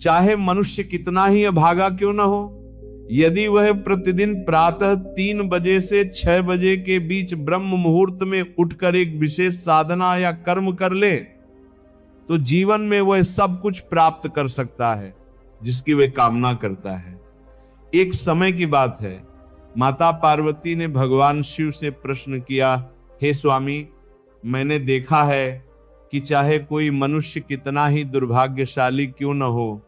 चाहे मनुष्य कितना ही अभागा क्यों न हो, यदि वह प्रतिदिन प्रातः 3 बजे से 6 बजे के बीच ब्रह्म मुहूर्त में उठकर एक विशेष साधना या कर्म कर ले तो जीवन में वह सब कुछ प्राप्त कर सकता है जिसकी वह कामना करता है। एक समय की बात है, माता पार्वती ने भगवान शिव से प्रश्न किया, हे स्वामी, मैंने देखा है कि चाहे कोई मनुष्य कितना ही दुर्भाग्यशाली क्यों न हो,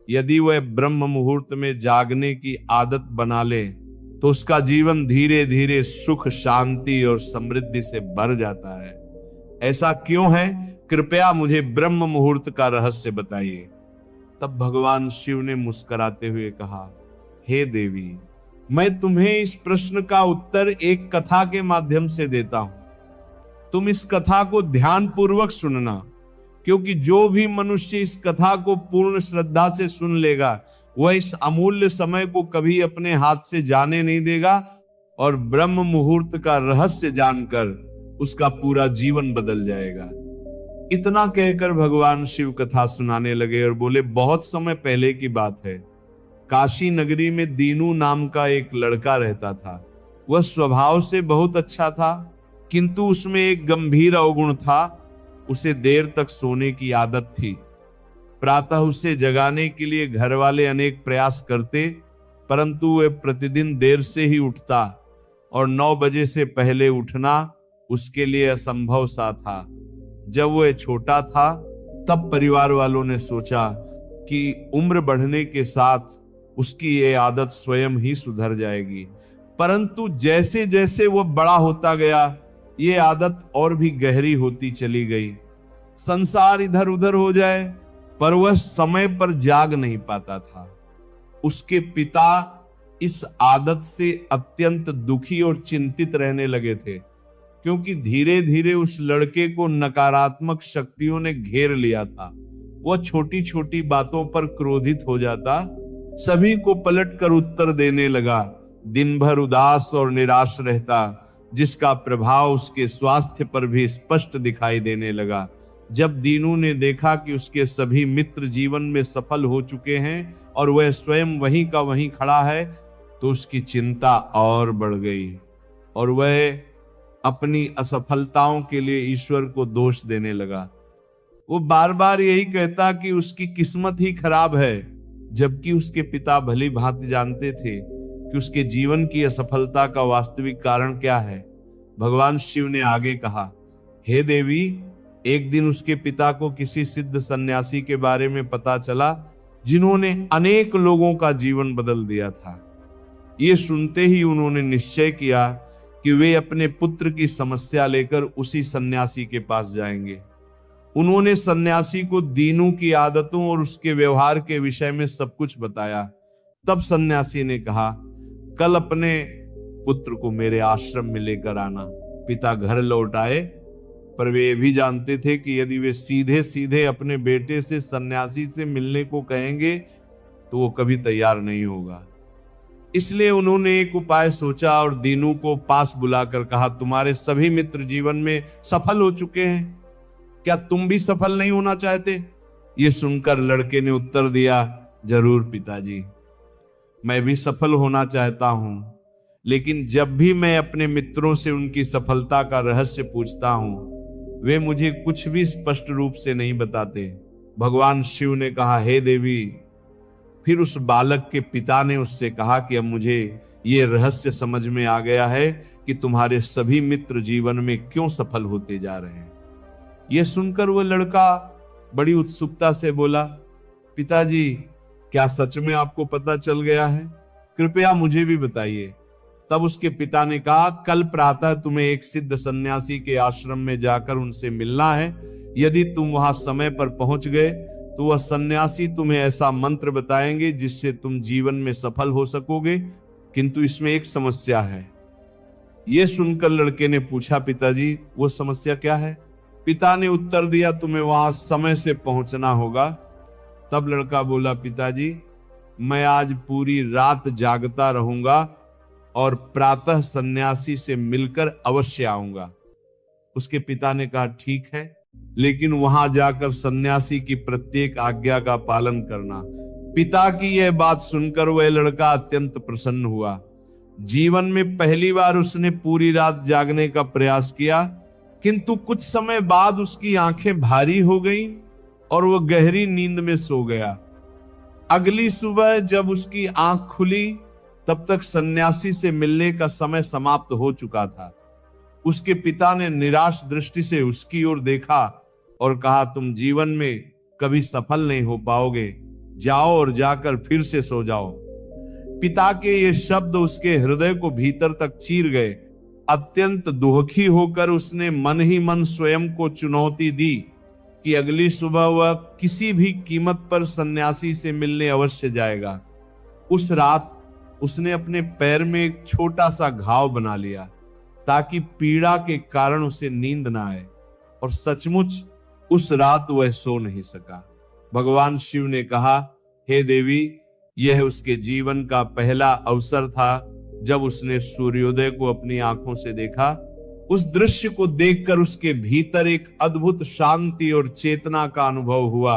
यदि वह ब्रह्म मुहूर्त में जागने की आदत बना ले तो उसका जीवन धीरे धीरे सुख, शांति और समृद्धि से भर जाता है। ऐसा क्यों है? कृपया मुझे ब्रह्म मुहूर्त का रहस्य बताइए। तब भगवान शिव ने मुस्कुराते हुए कहा, हे देवी, मैं तुम्हें इस प्रश्न का उत्तर एक कथा के माध्यम से देता हूं। तुम इस कथा को ध्यान पूर्वक सुनना, क्योंकि जो भी मनुष्य इस कथा को पूर्ण श्रद्धा से सुन लेगा वह इस अमूल्य समय को कभी अपने हाथ से जाने नहीं देगा और ब्रह्म मुहूर्त का रहस्य जानकर उसका पूरा जीवन बदल जाएगा। इतना कहकर भगवान शिव कथा सुनाने लगे और बोले, बहुत समय पहले की बात है, काशी नगरी में दीनू नाम का एक लड़का रहता था। वह स्वभाव से बहुत अच्छा था, किंतु उसमें एक गंभीर अवगुण था। उसे देर तक सोने की आदत थी। प्रातः उसे जगाने के लिए घर वाले अनेक प्रयास करते, परंतु वह प्रतिदिन देर से ही उठता और 9 बजे से पहले उठना उसके लिए असंभव सा था। जब वह छोटा था तब परिवार वालों ने सोचा कि उम्र बढ़ने के साथ उसकी ये आदत स्वयं ही सुधर जाएगी, परंतु जैसे जैसे वह बड़ा होता गया ये आदत और भी गहरी होती चली गई। संसार इधर उधर हो जाए पर वह समय पर जाग नहीं पाता था। उसके पिता इस आदत से अत्यंत दुखी और चिंतित रहने लगे थे, क्योंकि धीरे धीरे उस लड़के को नकारात्मक शक्तियों ने घेर लिया था। वह छोटी छोटी बातों पर क्रोधित हो जाता, सभी को पलटकर उत्तर देने लगा, दिन भर उदास और निराश रहता, जिसका प्रभाव उसके स्वास्थ्य पर भी स्पष्ट दिखाई देने लगा। जब दीनू ने देखा कि उसके सभी मित्र जीवन में सफल हो चुके हैं और वह स्वयं वहीं का वहीं खड़ा है, तो उसकी चिंता और बढ़ गई और वह अपनी असफलताओं के लिए ईश्वर को दोष देने लगा। वो बार बार यही कहता कि उसकी किस्मत ही खराब है, जबकि उसके पिता भली भांति जानते थे कि उसके जीवन की असफलता का वास्तविक कारण क्या है। भगवान शिव ने आगे कहा, हे देवी, एक दिन उसके पिता को किसी सिद्ध सन्यासी के बारे में पता चला जिन्होंने अनेक लोगों का जीवन बदल दिया था। ये सुनते ही उन्होंने निश्चय किया कि वे अपने पुत्र की समस्या लेकर उसी सन्यासी के पास जाएंगे। उन्होंने सन्यासी को दीनू की आदतों और उसके व्यवहार के विषय में सब कुछ बताया। तब सन्यासी ने कहा, कल अपने पुत्र को मेरे आश्रम में लेकर आना। पिता घर लौट आए, पर वे भी जानते थे कि यदि वे सीधे सीधे अपने बेटे से सन्यासी से मिलने को कहेंगे तो वो कभी तैयार नहीं होगा। इसलिए उन्होंने एक उपाय सोचा और दीनू को पास बुलाकर कहा, तुम्हारे सभी मित्र जीवन में सफल हो चुके हैं, क्या तुम भी सफल नहीं होना चाहते? ये सुनकर लड़के ने उत्तर दिया, जरूर पिताजी, मैं भी सफल होना चाहता हूं, लेकिन जब भी मैं अपने मित्रों से उनकी सफलता का रहस्य पूछता हूं वे मुझे कुछ भी स्पष्ट रूप से नहीं बताते। भगवान शिव ने कहा, हे देवी, फिर उस बालक के पिता ने उससे कहा कि अब मुझे ये रहस्य समझ में आ गया है कि तुम्हारे सभी मित्र जीवन में क्यों सफल होते जा रहे हैं। यह सुनकर वह लड़का बड़ी उत्सुकता से बोला, पिताजी, क्या सच में आपको पता चल गया है? कृपया मुझे भी बताइए। तब उसके पिता ने कहा, कल प्रातः तुम्हें एक सिद्ध सन्यासी के आश्रम में जाकर उनसे मिलना है। यदि तुम वहां समय पर पहुंच गए तो वह सन्यासी तुम्हें ऐसा मंत्र बताएंगे जिससे तुम जीवन में सफल हो सकोगे, किंतु इसमें एक समस्या है। यह सुनकर लड़के ने पूछा, पिताजी, वो समस्या क्या है? पिता ने उत्तर दिया, तुम्हें वहां समय से पहुंचना होगा। तब लड़का बोला, पिताजी, मैं आज पूरी रात जागता रहूंगा और प्रातः सन्यासी से मिलकर अवश्य आऊंगा। उसके पिता ने कहा, ठीक है, लेकिन वहां जाकर सन्यासी की प्रत्येक आज्ञा का पालन करना। पिता की यह बात सुनकर वह लड़का अत्यंत प्रसन्न हुआ। जीवन में पहली बार उसने पूरी रात जागने का प्रयास किया, किंतु कुछ समय बाद उसकी आंखें भारी हो गईं और वह गहरी नींद में सो गया। अगली सुबह जब उसकी आंख खुली तब तक सन्यासी से मिलने का समय समाप्त हो चुका था। उसके पिता ने निराश दृष्टि से उसकी ओर देखा और कहा, तुम जीवन में कभी सफल नहीं हो पाओगे, जाओ और जाकर फिर से सो जाओ। पिता के ये शब्द उसके हृदय को भीतर तक चीर गए। अत्यंत दुखी होकर उसने मन ही मन स्वयं को चुनौती दी कि अगली सुबह वह किसी भी कीमत पर सन्यासी से मिलने अवश्य जाएगा। उस रात उसने अपने पैर में एक छोटा सा घाव बना लिया ताकि पीड़ा के कारण उसे नींद ना आए, और सचमुच उस रात वह सो नहीं सका। भगवान शिव ने कहा, हे देवी, यह उसके जीवन का पहला अवसर था जब उसने सूर्योदय को अपनी आंखों से देखा। उस दृश्य को देखकर उसके भीतर एक अद्भुत शांति और चेतना का अनुभव हुआ।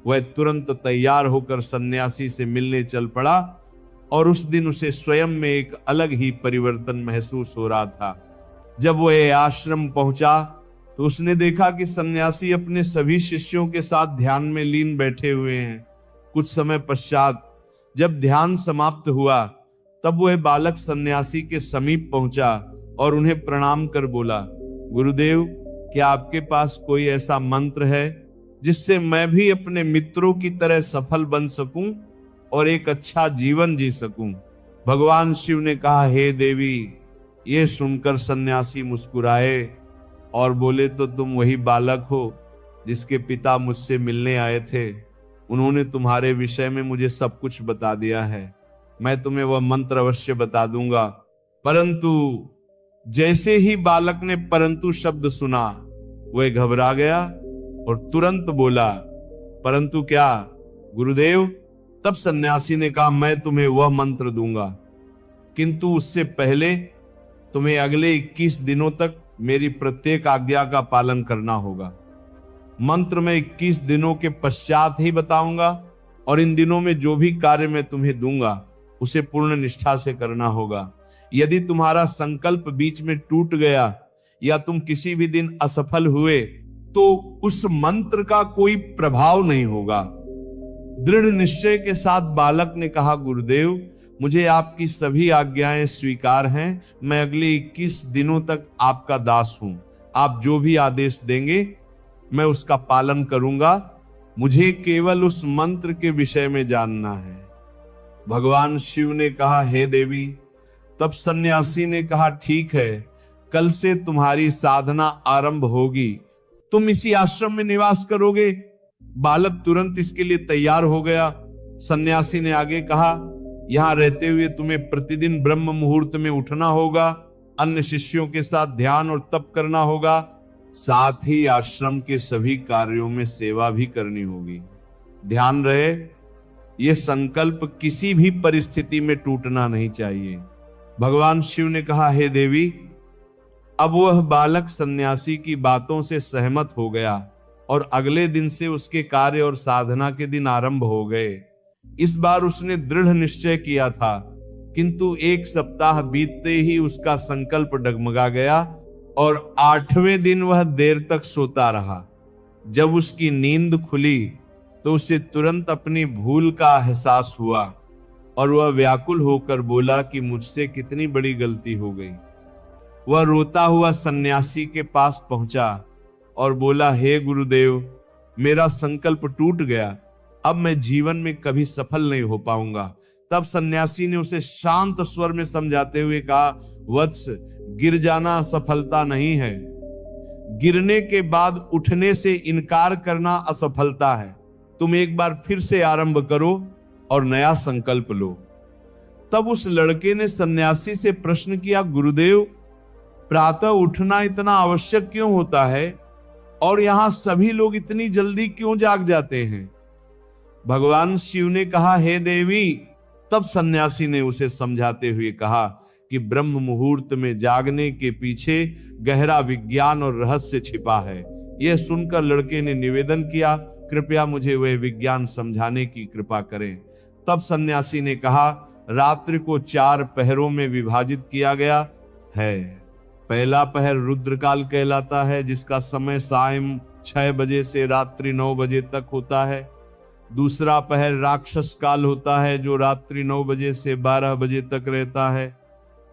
वह तुरंत तैयार होकर सन्यासी से मिलने चल पड़ा और उस दिन उसे स्वयं में एक अलग ही परिवर्तन महसूस हो रहा था। जब वह आश्रम पहुंचा तो उसने देखा कि सन्यासी अपने सभी शिष्यों के साथ ध्यान में लीन बैठे हुए हैं। कुछ समय पश्चात जब ध्यान समाप्त हुआ तब वह बालक सन्यासी के समीप पहुंचा और उन्हें प्रणाम कर बोला, गुरुदेव, क्या आपके पास कोई ऐसा मंत्र है जिससे मैं भी अपने मित्रों की तरह सफल बन सकूं और एक अच्छा जीवन जी सकूं? भगवान शिव ने कहा, हे देवी, ये सुनकर सन्यासी मुस्कुराए और बोले, तो तुम वही बालक हो जिसके पिता मुझसे मिलने आए थे। उन्होंने तुम्हारे विषय में मुझे सब कुछ बता दिया है। मैं तुम्हें वह मंत्र अवश्य बता दूंगा। परंतु जैसे ही बालक ने परंतु शब्द सुना वह घबरा गया और तुरंत बोला, परंतु क्या गुरुदेव? तब सन्यासी ने कहा, मैं तुम्हें वह मंत्र दूंगा, किंतु उससे पहले तुम्हें अगले 21 दिनों तक मेरी प्रत्येक आज्ञा का पालन करना होगा। मंत्र मैं 21 दिनों के पश्चात ही बताऊंगा और इन दिनों में जो भी कार्य मैं तुम्हें दूंगा उसे पूर्ण निष्ठा से करना होगा। यदि तुम्हारा संकल्प बीच में टूट गया या तुम किसी भी दिन असफल हुए तो उस मंत्र का कोई प्रभाव नहीं होगा। दृढ़ निश्चय के साथ बालक ने कहा, गुरुदेव, मुझे आपकी सभी आज्ञाएं स्वीकार हैं। मैं अगले 21 दिनों तक आपका दास हूं। आप जो भी आदेश देंगे मैं उसका पालन करूंगा। मुझे केवल उस मंत्र के विषय में जानना है। भगवान शिव ने कहा, हे देवी। तब सन्यासी ने कहा, ठीक है, कल से तुम्हारी साधना आरंभ होगी। तुम इसी आश्रम में निवास करोगे? बालक तुरंत इसके लिए तैयार हो गया। सन्यासी ने आगे कहा, यहां रहते हुए तुम्हें प्रतिदिन ब्रह्म मुहूर्त में उठना होगा, अन्य शिष्यों के साथ ध्यान और तप करना होगा, साथ ही आश्रम के सभी कार्यों में सेवा भी करनी होगी। ध्यान रहे, यह संकल्प किसी भी परिस्थिति में टूटना नहीं चाहिए। भगवान शिव ने कहा, हे देवी। अब वह बालक सन्यासी की बातों से सहमत हो गया और अगले दिन से उसके कार्य और साधना के दिन आरंभ हो गए। इस बार उसने दृढ़ निश्चय किया था, किंतु 1 सप्ताह बीतते ही उसका संकल्प डगमगा गया और 8वें दिन वह देर तक सोता रहा। जब उसकी नींद खुली तो उसे तुरंत अपनी भूल का एहसास हुआ और वह व्याकुल होकर बोला कि मुझसे कितनी बड़ी गलती हो गई। वह रोता हुआ सन्यासी के पास पहुंचा और बोला, हे गुरुदेव, मेरा संकल्प टूट गया। अब मैं जीवन में कभी सफल नहीं हो पाऊंगा। तब सन्यासी ने उसे शांत स्वर में समझाते हुए कहा, वत्स, गिर जाना सफलता नहीं है। गिरने के बाद उठने से इनकार करना असफलता है। तुम एक बार फिर से आरंभ करो और नया संकल्प लो। तब उस लड़के ने सन्यासी से प्रश्न किया, गुरुदेव, प्रातः उठना इतना आवश्यक क्यों होता है और यहां सभी लोग इतनी जल्दी क्यों जाग जाते हैं? भगवान शिव ने कहा, हे देवी। तब सन्यासी ने उसे समझाते हुए कहा कि ब्रह्म मुहूर्त में जागने के पीछे गहरा विज्ञान और रहस्य छिपा है। यह सुनकर लड़के ने निवेदन किया, कृपया मुझे वह विज्ञान समझाने की कृपा करें। तब सन्यासी ने कहा, रात्रि को 4 पहरों में विभाजित किया गया है। पहला पहर रुद्रकाल कहलाता है, जिसका समय सायं 6 बजे से रात्रि 9 बजे तक होता है। दूसरा पहर राक्षस काल होता है, जो रात्रि 9 बजे से 12 बजे तक रहता है।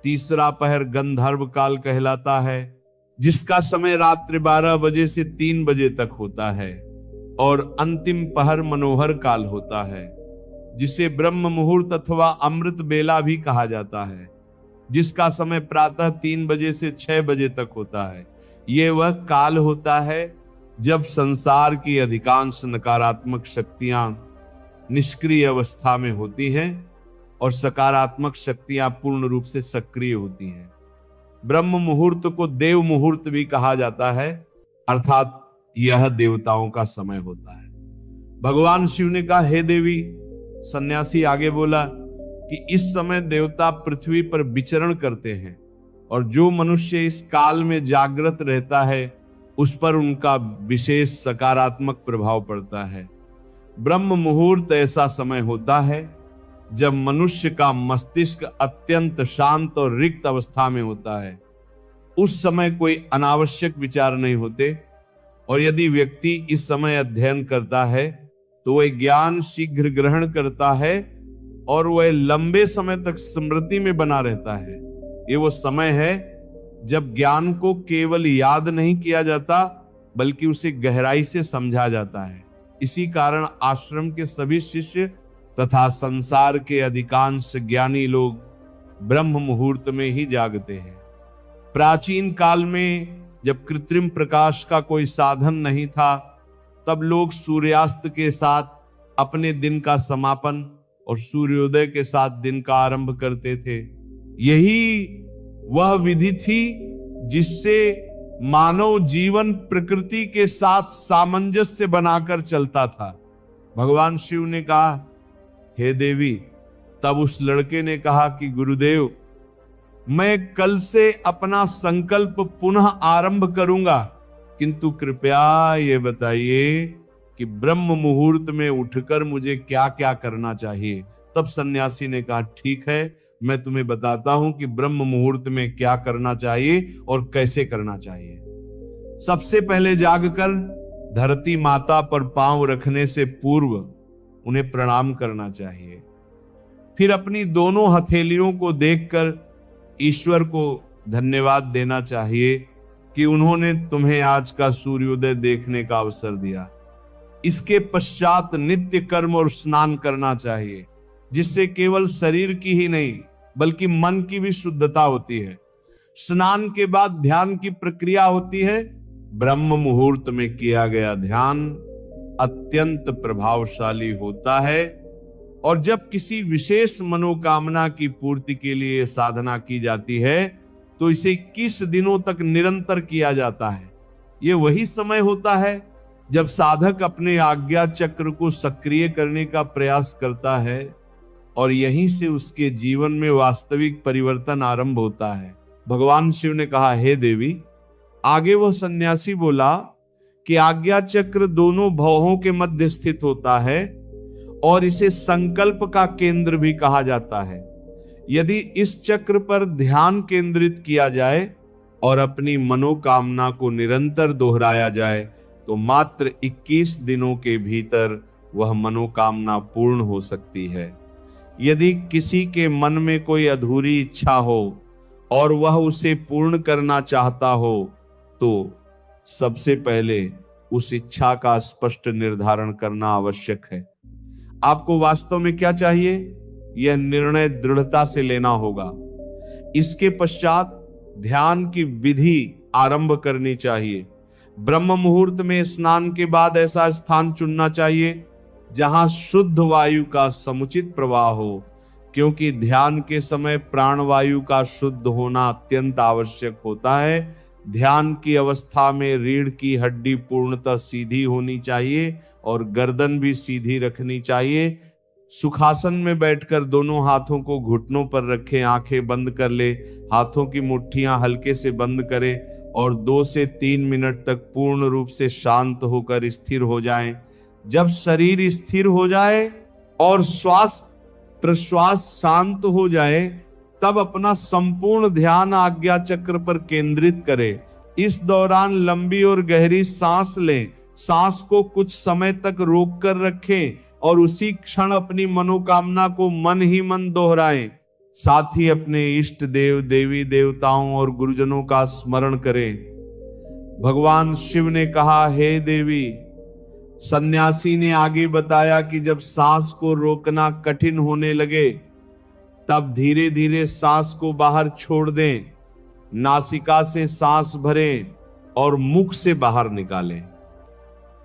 तीसरा पहर गंधर्व काल कहलाता है, जिसका समय रात्रि 12 बजे से 3 बजे तक होता है। और अंतिम पहर मनोहर काल होता है, जिसे ब्रह्म मुहूर्त अथवा अमृत बेला भी कहा जाता है, जिसका समय प्रातः 3 बजे से 6 बजे तक होता है। यह वह काल होता है जब संसार की अधिकांश नकारात्मक शक्तियां निष्क्रिय अवस्था में होती हैं और सकारात्मक शक्तियां पूर्ण रूप से सक्रिय होती हैं। ब्रह्म मुहूर्त को देव मुहूर्त भी कहा जाता है, अर्थात यह देवताओं का समय होता है। भगवान शिव ने कहा, हे देवी। सन्यासी आगे बोला कि इस समय देवता पृथ्वी पर विचरण करते हैं और जो मनुष्य इस काल में जागृत रहता है उस पर उनका विशेष सकारात्मक प्रभाव पड़ता है। ब्रह्म मुहूर्त ऐसा समय होता है जब मनुष्य का मस्तिष्क अत्यंत शांत और रिक्त अवस्था में होता है। उस समय कोई अनावश्यक विचार नहीं होते और यदि व्यक्ति इस समय अध्ययन करता है तो वह ज्ञान शीघ्र ग्रहण करता है और वह लंबे समय तक स्मृति में बना रहता है। ये वो समय है जब ज्ञान को केवल याद नहीं किया जाता बल्कि उसे गहराई से समझा जाता है। इसी कारण आश्रम के सभी शिष्य तथा संसार के अधिकांश ज्ञानी लोग ब्रह्म मुहूर्त में ही जागते हैं। प्राचीन काल में जब कृत्रिम प्रकाश का कोई साधन नहीं था, तब लोग सूर्यास्त के साथ अपने दिन का समापन और सूर्योदय के साथ दिन का आरंभ करते थे। यही वह विधि थी जिससे मानव जीवन प्रकृति के साथ सामंजस्य बनाकर चलता था। भगवान शिव ने कहा, हे देवी। तब उस लड़के ने कहा कि गुरुदेव, मैं कल से अपना संकल्प पुनः आरंभ करूंगा, किंतु कृपया ये बताइए कि ब्रह्म मुहूर्त में उठकर मुझे क्या क्या करना चाहिए। तब सन्यासी ने कहा, ठीक है, मैं तुम्हें बताता हूं कि ब्रह्म मुहूर्त में क्या करना चाहिए और कैसे करना चाहिए। सबसे पहले जागकर धरती माता पर पांव रखने से पूर्व उन्हें प्रणाम करना चाहिए। फिर अपनी दोनों हथेलियों को देखकर ईश्वर को धन्यवाद देना चाहिए कि उन्होंने तुम्हें आज का सूर्योदय देखने का अवसर दिया। इसके पश्चात नित्य कर्म और स्नान करना चाहिए, जिससे केवल शरीर की ही नहीं बल्कि मन की भी शुद्धता होती है। स्नान के बाद ध्यान की प्रक्रिया होती है। ब्रह्म मुहूर्त में किया गया ध्यान अत्यंत प्रभावशाली होता है और जब किसी विशेष मनोकामना की पूर्ति के लिए साधना की जाती है तो इसे 21 दिनों तक निरंतर किया जाता है। ये वही समय होता है जब साधक अपने आज्ञा चक्र को सक्रिय करने का प्रयास करता है और यहीं से उसके जीवन में वास्तविक परिवर्तन आरंभ होता है। भगवान शिव ने कहा, हे देवी। आगे वह सन्यासी बोला कि आज्ञा चक्र दोनों भवों के मध्य स्थित होता है और इसे संकल्प का केंद्र भी कहा जाता है। यदि इस चक्र पर ध्यान केंद्रित किया जाए और अपनी मनोकामना को निरंतर दोहराया जाए तो मात्र 21 दिनों के भीतर वह मनोकामना पूर्ण हो सकती है। यदि किसी के मन में कोई अधूरी इच्छा हो और वह उसे पूर्ण करना चाहता हो तो सबसे पहले उस इच्छा का स्पष्ट निर्धारण करना आवश्यक है। आपको वास्तव में क्या चाहिए, यह निर्णय दृढ़ता से लेना होगा। इसके पश्चात ध्यान की विधि आरंभ करनी चाहिए। ब्रह्म मुहूर्त में स्नान के बाद ऐसा स्थान चुनना चाहिए जहां शुद्ध वायु का समुचित प्रवाह हो, क्योंकि ध्यान के समय प्राणवायु का शुद्ध होना अत्यंत आवश्यक होता है। ध्यान की अवस्था में रीढ़ की हड्डी पूर्णतः सीधी होनी चाहिए और गर्दन भी सीधी रखनी चाहिए। सुखासन में बैठकर दोनों हाथों को घुटनों पर रखें, आंखें बंद कर ले, हाथों की मुट्ठियां हल्के से बंद करें और 2 से 3 मिनट तक पूर्ण रूप से शांत होकर स्थिर हो जाएं। जब शरीर स्थिर हो जाए और श्वास प्रश्वास शांत हो जाए, तब अपना संपूर्ण ध्यान आज्ञा चक्र पर केंद्रित करें। इस दौरान लंबी और गहरी सांस लें। सांस को कुछ समय तक रोक कर रखें और उसी क्षण अपनी मनोकामना को मन ही मन दोहराएं। साथ ही अपने इष्ट देव, देवी देवताओं और गुरुजनों का स्मरण करें। भगवान शिव ने कहा, हे देवी। सन्यासी ने आगे बताया कि जब सांस को रोकना कठिन होने लगे, तब धीरे धीरे सांस को बाहर छोड़ दें। नासिका से सांस भरें और मुख से बाहर निकालें।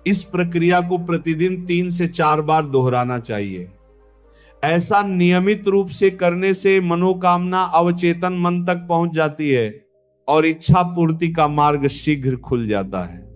इस प्रक्रिया को प्रतिदिन 3 से 4 बार दोहराना चाहिए। ऐसा नियमित रूप से करने से मनोकामना अवचेतन मन तक पहुंच जाती है और इच्छा पूर्ति का मार्ग शीघ्र खुल जाता है।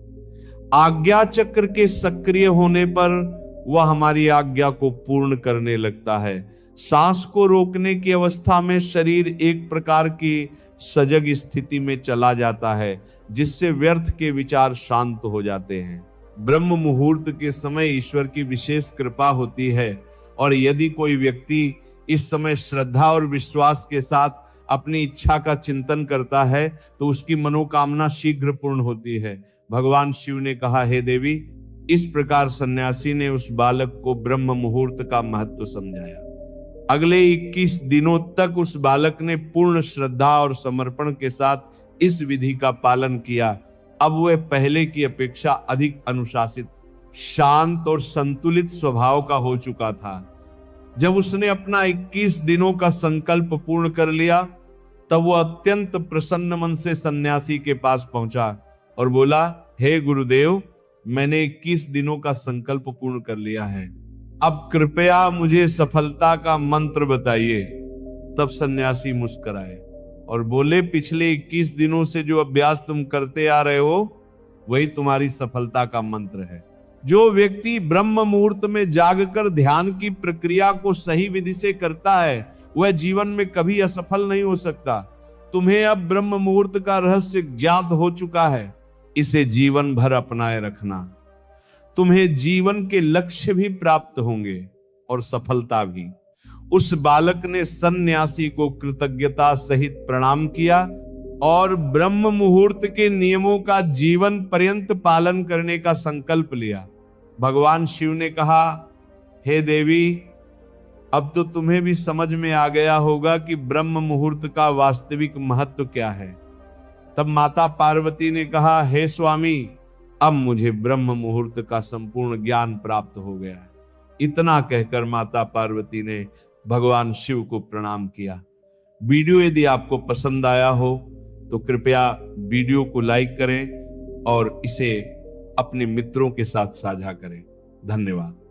आज्ञा चक्र के सक्रिय होने पर वह हमारी आज्ञा को पूर्ण करने लगता है। सांस को रोकने की अवस्था में शरीर एक प्रकार की सजग स्थिति में चला जाता है, जिससे व्यर्थ के विचार शांत हो जाते हैं। ब्रह्म मुहूर्त के समय ईश्वर की विशेष कृपा होती है और यदि कोई व्यक्ति इस समय श्रद्धा और विश्वास के साथ अपनी इच्छा का चिंतन करता है तो उसकी मनोकामना शीघ्र पूर्ण होती है। भगवान शिव ने कहा, हे देवी। इस प्रकार सन्यासी ने उस बालक को ब्रह्म मुहूर्त का महत्व समझाया। अगले 21 दिनों तक उस बालक ने पूर्ण श्रद्धा और समर्पण के साथ इस विधि का पालन किया। अब वह पहले की अपेक्षा अधिक अनुशासित, शांत और संतुलित स्वभाव का हो चुका था। जब उसने अपना 21 दिनों का संकल्प पूर्ण कर लिया, तब वह अत्यंत प्रसन्न मन से सन्यासी के पास पहुंचा और बोला, हे गुरुदेव, मैंने 21 दिनों का संकल्प पूर्ण कर लिया है। अब कृपया मुझे सफलता का मंत्र बताइए। तब सन्यासी मुस्कुराए और बोले, पिछले 21 दिनों से जो अभ्यास तुम करते आ रहे हो, वही तुम्हारी सफलता का मंत्र है। जो व्यक्ति ब्रह्म मुहूर्त में जागकर ध्यान की प्रक्रिया को सही विधि से करता है, वह जीवन में कभी असफल नहीं हो सकता। तुम्हें अब ब्रह्म मुहूर्त का रहस्य ज्ञात हो चुका है। इसे जीवन भर अपनाए रखना। तुम्हें जीवन के लक्ष्य भी प्राप्त होंगे और सफलता भी। उस बालक ने सन्यासी को कृतज्ञता सहित प्रणाम किया और ब्रह्म मुहूर्त के नियमों का जीवन पर्यंत पालन करने का संकल्प लिया। भगवान शिव ने कहा, हे देवी, अब तो तुम्हें भी समझ में आ गया होगा कि ब्रह्म मुहूर्त का वास्तविक महत्व क्या है। तब माता पार्वती ने कहा, हे स्वामी, अब मुझे ब्रह्म मुहूर्त का संपूर्ण ज्ञान प्राप्त हो गया है। इतना कहकर माता पार्वती ने भगवान शिव को प्रणाम किया। वीडियो यदि आपको पसंद आया हो तो कृपया वीडियो को लाइक करें और इसे अपने मित्रों के साथ साझा करें। धन्यवाद।